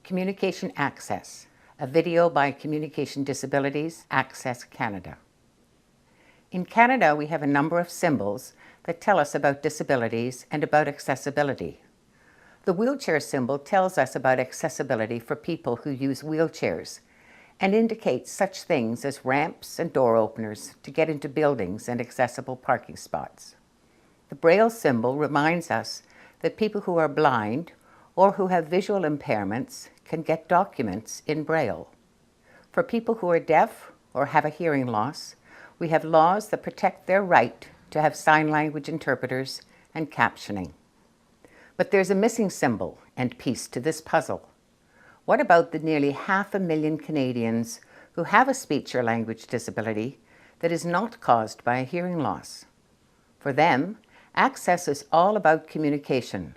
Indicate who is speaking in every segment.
Speaker 1: Communication Access, a video by Communication Disabilities, Access Canada. In Canada, we have a number of symbols that tell us about disabilities and about accessibility. The wheelchair symbol tells us about accessibility for people who use wheelchairs and indicates such things as ramps and door openers to get into buildings and accessible parking spots. The Braille symbol reminds us that people who are blind or who have visual impairments can get documents in Braille. For people who are deaf or have a hearing loss, we have laws that protect their right to have sign language interpreters and captioning. But there's a missing symbol and piece to this puzzle. What about the nearly 500,000 Canadians who have a speech or language disability that is not caused by a hearing loss? For them, access is all about communication.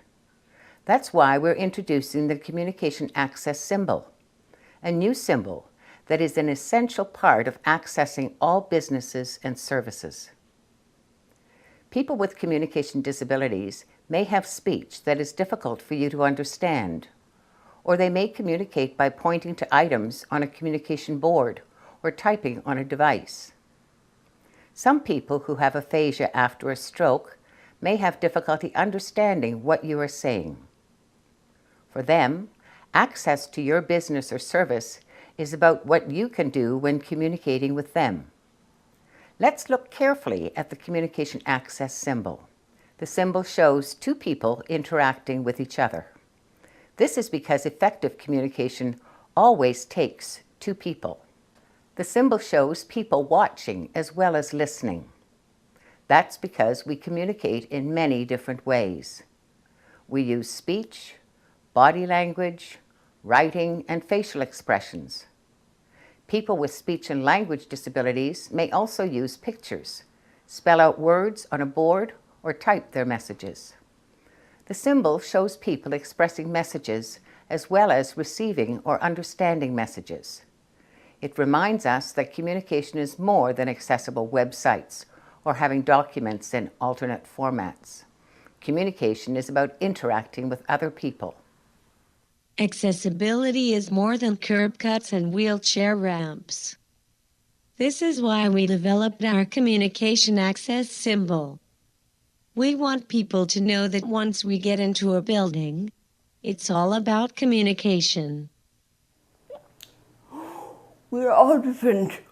Speaker 1: That's why we're introducing the Communication Access symbol, a new symbol that is an essential part of accessing all businesses and services. People with communication disabilities may have speech that is difficult for you to understand, or they may communicate by pointing to items on a communication board or typing on a device. Some people who have aphasia after a stroke may have difficulty understanding what you are saying. For them, access to your business or service is about what you can do when communicating with them. Let's look carefully at the Communication Access symbol. The symbol shows two people interacting with each other. This is because effective communication always takes two people. The symbol shows people watching as well as listening. That's because we communicate in many different ways. We use speech, body language, writing, and facial expressions. People with speech and language disabilities may also use pictures, spell out words on a board, or type their messages. The symbol shows people expressing messages as well as receiving or understanding messages. It reminds us that communication is more than accessible websites or having documents in alternate formats. Communication is about interacting with other people.
Speaker 2: Accessibility is more than curb cuts and wheelchair ramps. This is why we developed our Communication Access symbol. We want people to know that once we get into a building, it's all about communication.
Speaker 3: We're all different.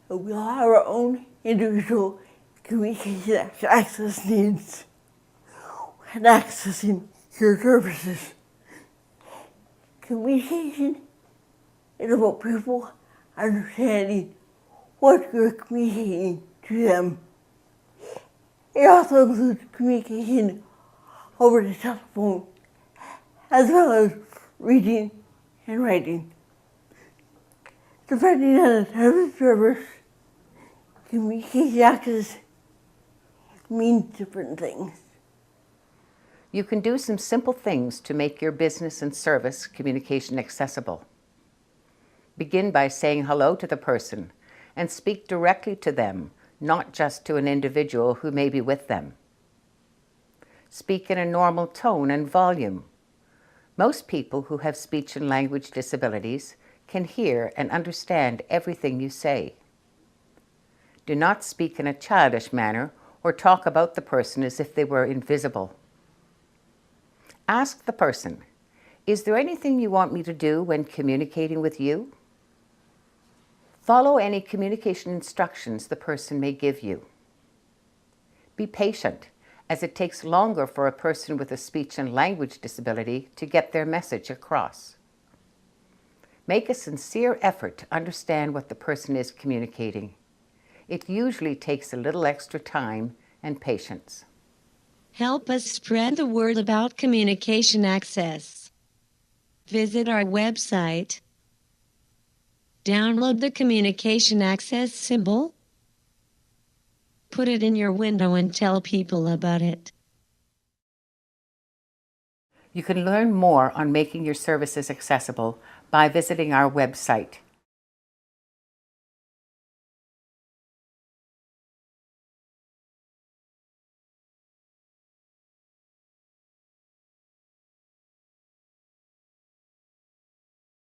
Speaker 3: We all have our own individual communication access needs and accessing your services. Communication is about people understanding what you're communicating to them. It also includes communication over the telephone, as well as reading and writing. Depending on the type of service, communication access means different things.
Speaker 1: You can do some simple things to make your business and service communication accessible. Begin by saying hello to the person and speak directly to them, not just to an individual who may be with them. Speak in a normal tone and volume. Most people who have speech and language disabilities can hear and understand everything you say. Do not speak in a childish manner or talk about the person as if they were invisible. Ask the person, "Is there anything you want me to do when communicating with you?" Follow any communication instructions the person may give you. Be patient, as it takes longer for a person with a speech and language disability to get their message across. Make a sincere effort to understand what the person is communicating. It usually takes a little extra time and patience.
Speaker 2: Help us spread the word about Communication Access. Visit our website. Download the Communication Access symbol. Put it in your window and tell people about it.
Speaker 1: You can learn more on making your services accessible by visiting our website,